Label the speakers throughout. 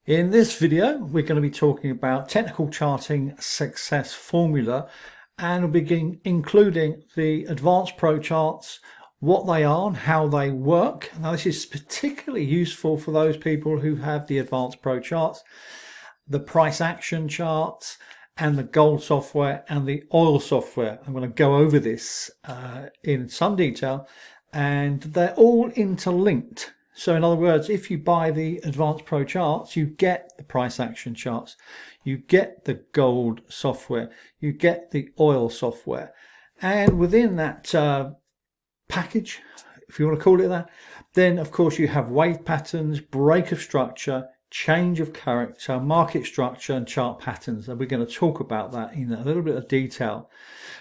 Speaker 1: In this video, we're going to be talking about technical charting success formula, and we'll begin including the advanced pro charts, what they are and how they work. Now, this is particularly useful for those people who have the advanced pro charts, the price action charts, and the gold software and the oil software. I'm going to go over this in some detail, and they're all interlinked. So in other words, if you buy the advanced pro charts, you get the price action charts, you get the gold software, you get the oil software, and within that package, if you want to call it that, then of course you have wave patterns, break of structure, change of character, market structure, and chart patterns. And we're going to talk about that in a little bit of detail.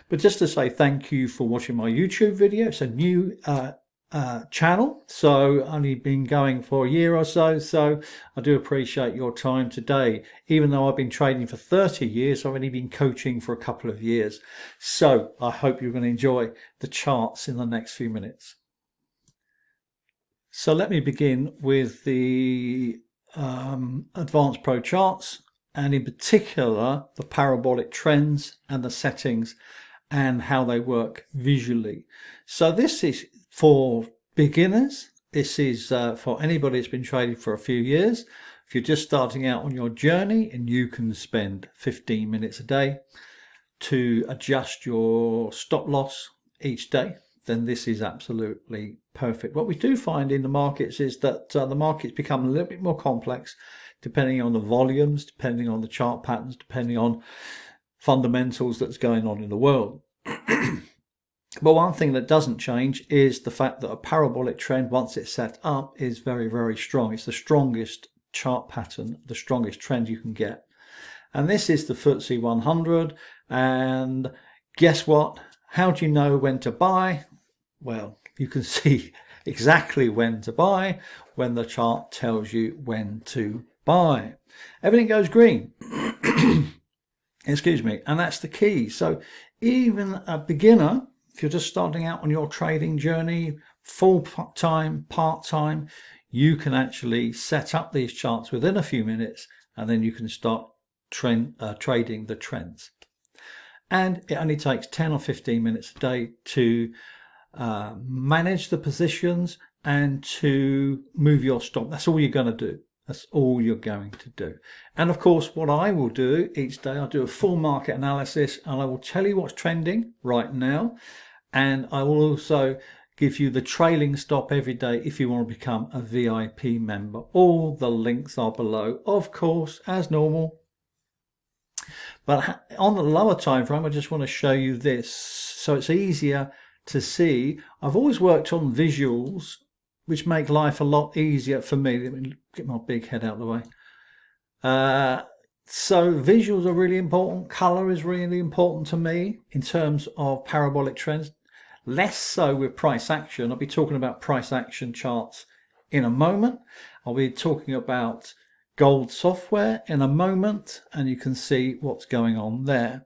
Speaker 1: But just to say thank you for watching my YouTube video. It's a new channel, so only been going for a year or so, so I do appreciate your time today. Even though I've been trading for 30 years, I've only been coaching for a couple of years, so I hope you're going to enjoy the charts in the next few minutes. So let me begin with the advanced pro charts, and in particular the parabolic trends and the settings and how they work visually. So this is for beginners. This is for anybody that's been trading for a few years. If you're just starting out on your journey, and you can spend 15 minutes a day to adjust your stop loss each day, then this is absolutely perfect. What we do find in the markets is that the markets become a little bit more complex depending on the volumes, depending on the chart patterns, depending on fundamentals that's going on in the world. But one thing that doesn't change is the fact that a parabolic trend, once it's set up, is very, very strong. It's the strongest chart pattern, the strongest trend you can get. And this is the FTSE 100. And guess what? How do you know when to buy? Well, you can see exactly when to buy when the chart tells you when to buy. Everything goes green. Excuse me. And that's the key. So even a beginner, if you're just starting out on your trading journey, full-time, part-time, you can actually set up these charts within a few minutes, and then you can start trading the trends. And it only takes 10 or 15 minutes a day to manage the positions and to move your stop. That's all you're going to do. That's all you're going to do. And of course, what I will do each day, I'll do a full market analysis, and I will tell you what's trending right now. And I will also give you the trailing stop every day if you want to become a VIP member. All the links are below, of course, as normal. But on the lower time frame, I just want to show you this so it's easier to see. I've always worked on visuals, which make life a lot easier for me. Let me get my big head out of the way. So visuals are really important. Color is really important to me in terms of parabolic trends. Less so with price action. I'll be talking about price action charts in a moment. I'll be talking about gold software in a moment, and you can see what's going on there.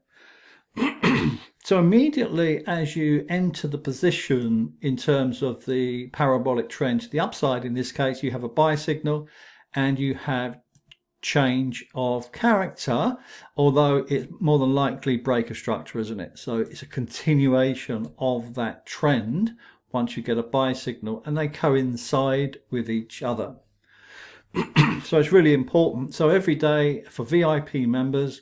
Speaker 1: So immediately as you enter the position in terms of the parabolic trend, the upside in this case, you have a buy signal and you have change of character, although it's more than likely break of structure, isn't it? So it's a continuation of that trend once you get a buy signal, and they coincide with each other. So it's really important. So every day for VIP members,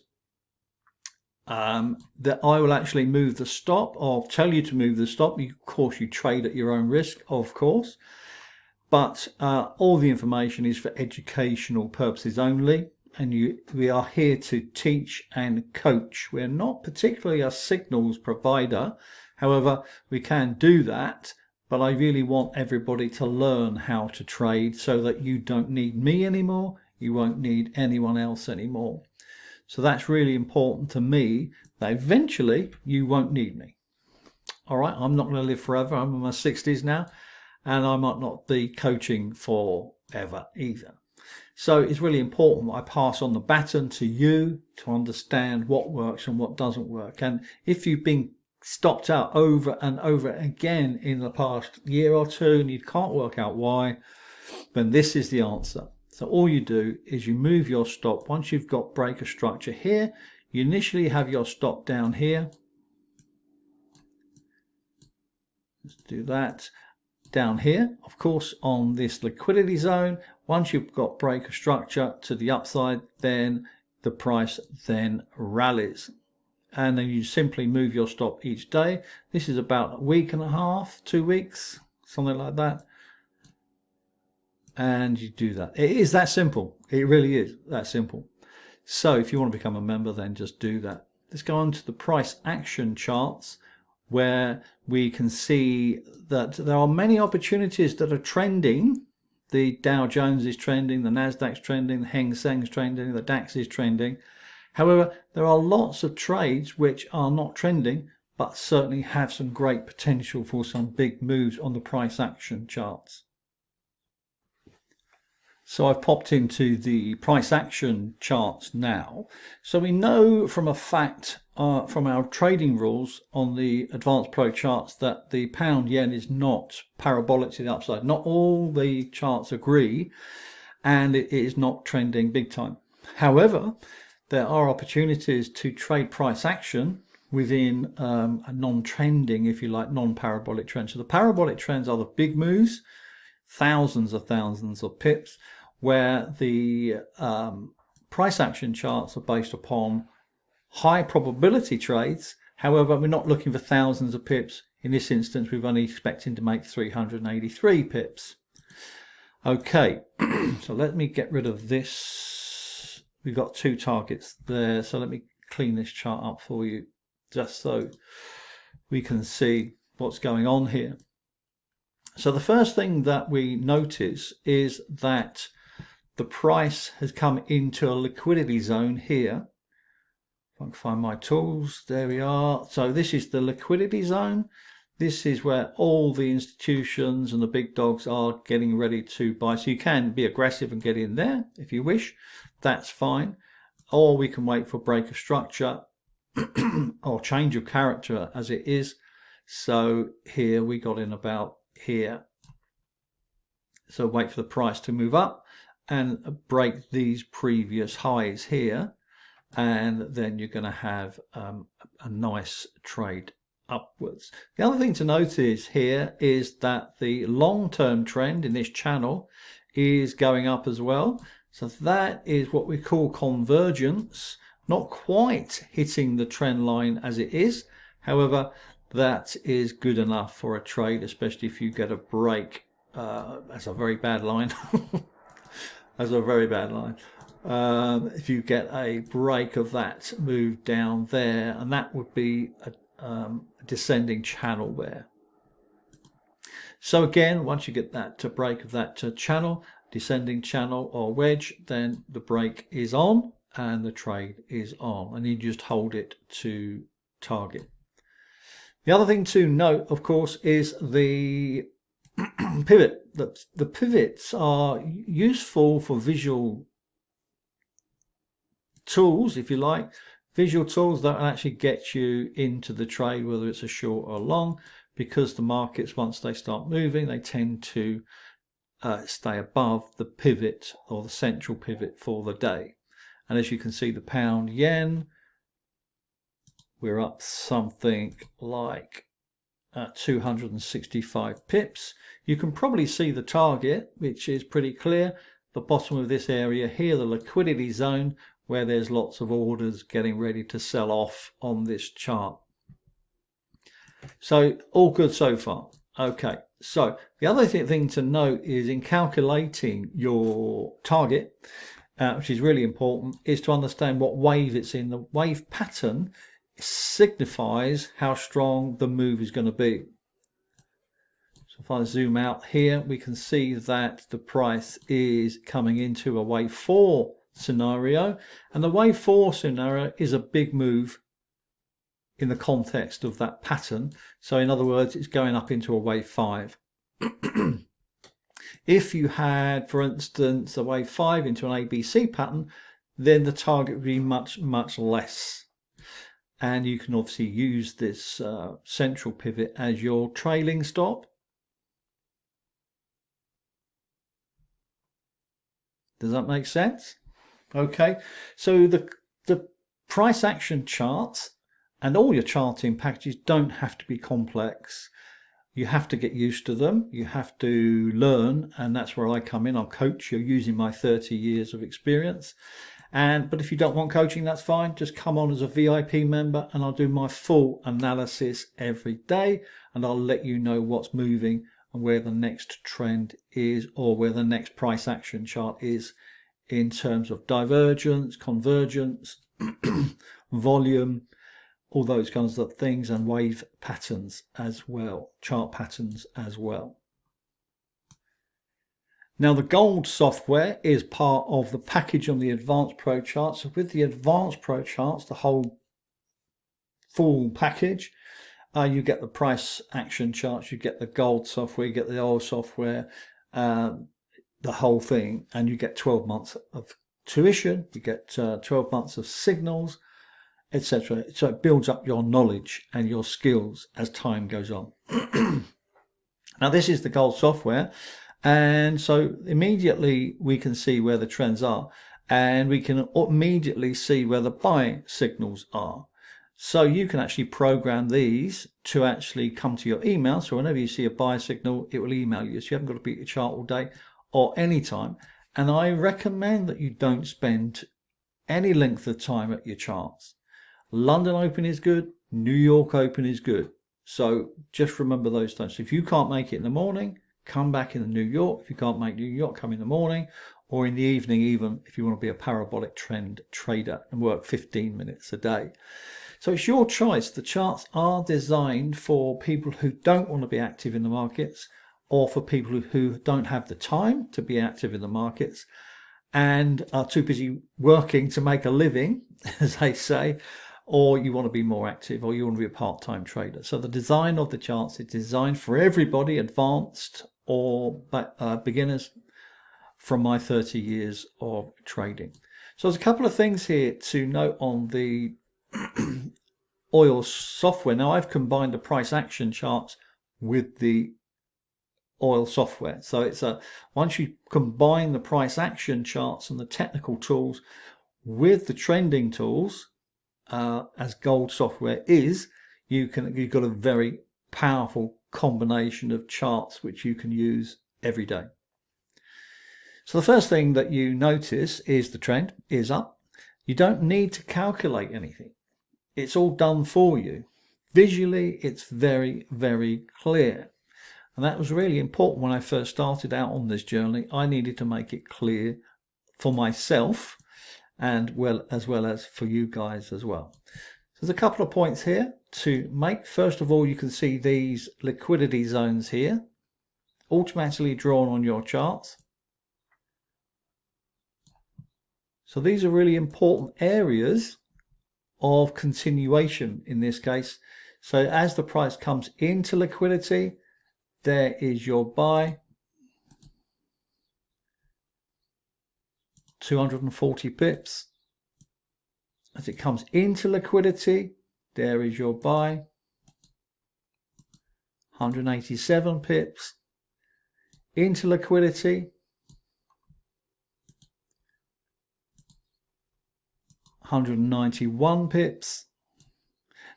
Speaker 1: that I will actually move the stop, or tell you to move the stop. Of course, you trade at your own risk, of course, but all the information is for educational purposes only, and we are here to teach and coach. We're not particularly a signals provider. However, we can do that, but I really want everybody to learn how to trade so that you don't need me anymore, you won't need anyone else anymore. So that's really important to me, that eventually you won't need me. All right, I'm not going to live forever. I'm in my 60s now, and I might not be coaching forever either. So it's really important that I pass on the baton to you to understand what works and what doesn't work. And if you've been stopped out over and over again in the past year or two and you can't work out why, then this is the answer. So all you do is you move your stop. Once you've got breaker structure here, you initially have your stop down here. Let's do that. Down here, of course, on this liquidity zone, once you've got breaker structure to the upside, then the price then rallies. And then you simply move your stop each day. This is about a week and a half, 2 weeks, something like that. And you do that. It is that simple. It really is that simple. So if you want to become a member, then just do that. Let's go on to the price action charts, where we can see that there are many opportunities that are trending. The Dow Jones is trending, the Nasdaq's trending, the Hang Seng's trending, the DAX is trending. However, there are lots of trades which are not trending, but certainly have some great potential for some big moves on the price action charts. So I've popped into the price action charts now. So we know from a fact from our trading rules on the Advanced Pro charts that the pound yen is not parabolic to the upside. Not all the charts agree, and it is not trending big time. However, there are opportunities to trade price action within a non-trending, if you like, non-parabolic trend. So the parabolic trends are the big moves, thousands of pips, where the price action charts are based upon high probability trades. However, we're not looking for thousands of pips. In this instance, we're only expecting to make 383 pips. Okay, so let me get rid of this. We've got 2 targets there, so let me clean this chart up for you just so we can see what's going on here. So the first thing that we notice is that the price has come into a liquidity zone here. If I can find my tools, there we are. So this is the liquidity zone. This is where all the institutions and the big dogs are getting ready to buy. So you can be aggressive and get in there if you wish. That's fine. Or we can wait for breaker structure or change of character as it is. So here we got in about here. So wait for the price to move up and break these previous highs here, and then you're going to have a nice trade upwards. The other thing to notice here is that the long-term trend in this channel is going up as well. So that is what we call convergence, not quite hitting the trend line as it is. However, that is good enough for a trade, especially if you get a break. That's a very bad line. That's a very bad line. If you get a break of that move down there, and that would be a descending channel there. So again, once you get that break of that channel, descending channel or wedge, then the break is on and the trade is on, and you just hold it to target. The other thing to note, of course, is the pivot. The pivots are useful for visual tools, if you like, visual tools that will actually get you into the trade, whether it's a short or long, because the markets, once they start moving, they tend to stay above the pivot or the central pivot for the day. And as you can see, the pound yen, we're up something like 265 pips. You can probably see the target, which is pretty clear. The bottom of this area here, the liquidity zone, where there's lots of orders getting ready to sell off on this chart. So all good so far. Okay, so the other thing to note is in calculating your target, which is really important, is to understand what wave it's in. The wave pattern signifies how strong the move is going to be. So if I zoom out here, we can see that the price is coming into a wave 4 scenario, and the wave 4 scenario is a big move in the context of that pattern. So in other words, it's going up into a wave 5. If you had, for instance, a wave 5 into an ABC pattern, then the target would be much less. And you can obviously use this central pivot as your trailing stop. Does that make sense? Okay, so the price action charts and all your charting packages don't have to be complex. You have to get used to them. You have to learn, and that's where I come in. I'll coach you using my 30 years of experience. But if you don't want coaching, that's fine. Just come on as a VIP member and I'll do my full analysis every day, and I'll let you know what's moving and where the next trend is, or where the next price action chart is in terms of divergence, convergence, volume, all those kinds of things, and wave patterns as well, chart patterns as well. Now the gold software is part of the package on the Advanced Pro Charts. So with the Advanced Pro Charts, the whole full package, you get the price action charts, you get the gold software, you get the oil software, the whole thing, and you get 12 months of tuition, you get 12 months of signals, etc. So it builds up your knowledge and your skills as time goes on. Now this is the gold software, and so immediately we can see where the trends are, and we can immediately see where the buying signals are. So you can actually program these to actually come to your email. So whenever you see a buy signal, it will email you. So you haven't got to beat your chart all day or any time. And I recommend that you don't spend any length of time at your charts. London Open is good. New York Open is good. So just remember those times. So if you can't make it in the morning, come back in the New York. If you can't make New York, come in the morning or in the evening, even if you want to be a parabolic trend trader and work 15 minutes a day. So it's your choice. The charts are designed for people who don't want to be active in the markets, or for people who don't have the time to be active in the markets and are too busy working to make a living, as they say, or you want to be more active, or you want to be a part-time trader. So the design of the charts is designed for everybody, advanced or beginners, from my 30 years of trading. So there's a couple of things here to note on the oil software. Now I've combined the price action charts with the oil software. So it's once you combine the price action charts and the technical tools with the trending tools, as gold software is, you've got a very powerful combination of charts which you can use every day. So the first thing that you notice is the trend is up. You don't need to calculate anything. It's all done for you. Visually, it's very, very clear. And that was really important when I first started out on this journey. I needed to make it clear for myself and as well as for you guys as well. So there's a couple of points here to make. First of all, you can see these liquidity zones here, automatically drawn on your charts. So these are really important areas of continuation in this case. So as the price comes into liquidity, there is your buy, 240 pips. As it comes into liquidity, there is your buy, 187 pips. Into liquidity, 191 pips.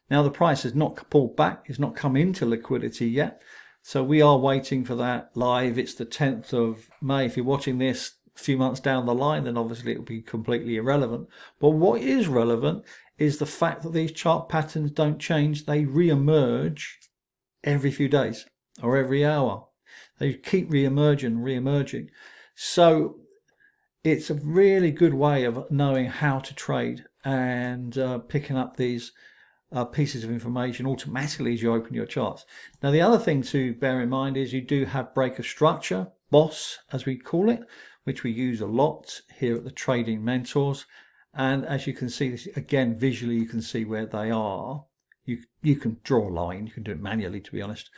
Speaker 1: Now the price has not pulled back, it's not come into liquidity yet, so we are waiting for that live. It's the 10th of May. If you're watching this a few months down the line, then obviously it will be completely irrelevant. But what is relevant is the fact that these chart patterns don't change. They re-emerge every few days or every hour. They keep re-emerging. So it's a really good way of knowing how to trade and picking up these pieces of information automatically as you open your charts. Now the other thing to bear in mind is you do have break of structure, BOSS as we call it, which we use a lot here at the Trading Mentors. And as you can see, this again visually, you can see where they are. You can draw a line, you can do it manually, to be honest.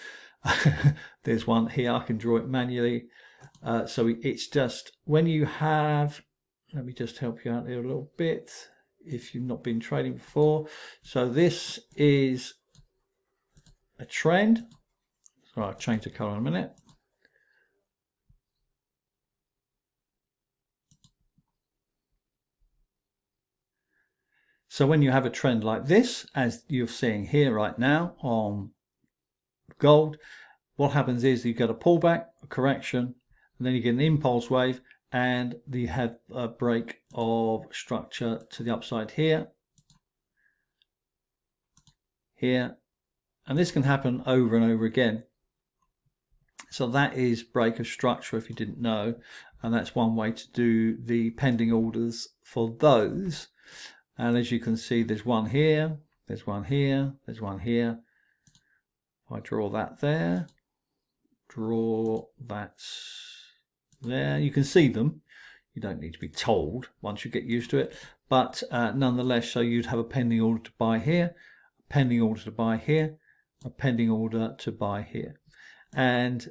Speaker 1: There's one here, I can draw it manually. So it's just when you have, let me just help you out there a little bit if you've not been trading before. So this is a trend. So I'll change the color in a minute. So when you have a trend like this, as you're seeing here right now on gold, what happens is you get a pullback, a correction, and then you get an impulse wave, and you have a break of structure to the upside here, here, and this can happen over and over again. So that is break of structure, if you didn't know, and that's one way to do the pending orders for those. And as you can see, there's one here, there's one here, there's one here. If I draw that there, draw that there, you can see them. You don't need to be told once you get used to it, but nonetheless, so you'd have a pending order to buy here, a pending order to buy here, a pending order to buy here. And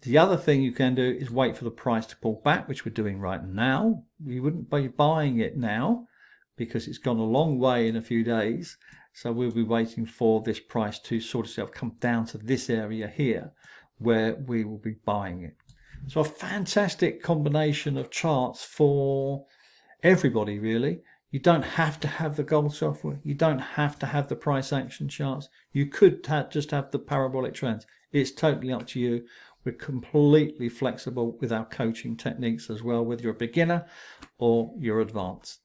Speaker 1: the other thing you can do is wait for the price to pull back, which we're doing right now. We wouldn't be buying it now because it's gone a long way in a few days. So we'll be waiting for this price to sort itself come down to this area here where we will be buying it. So a fantastic combination of charts for everybody, really. You don't have to have the gold software. You don't have to have the price action charts. You could just have the parabolic trends. It's totally up to you. We're completely flexible with our coaching techniques as well, whether you're a beginner or you're advanced.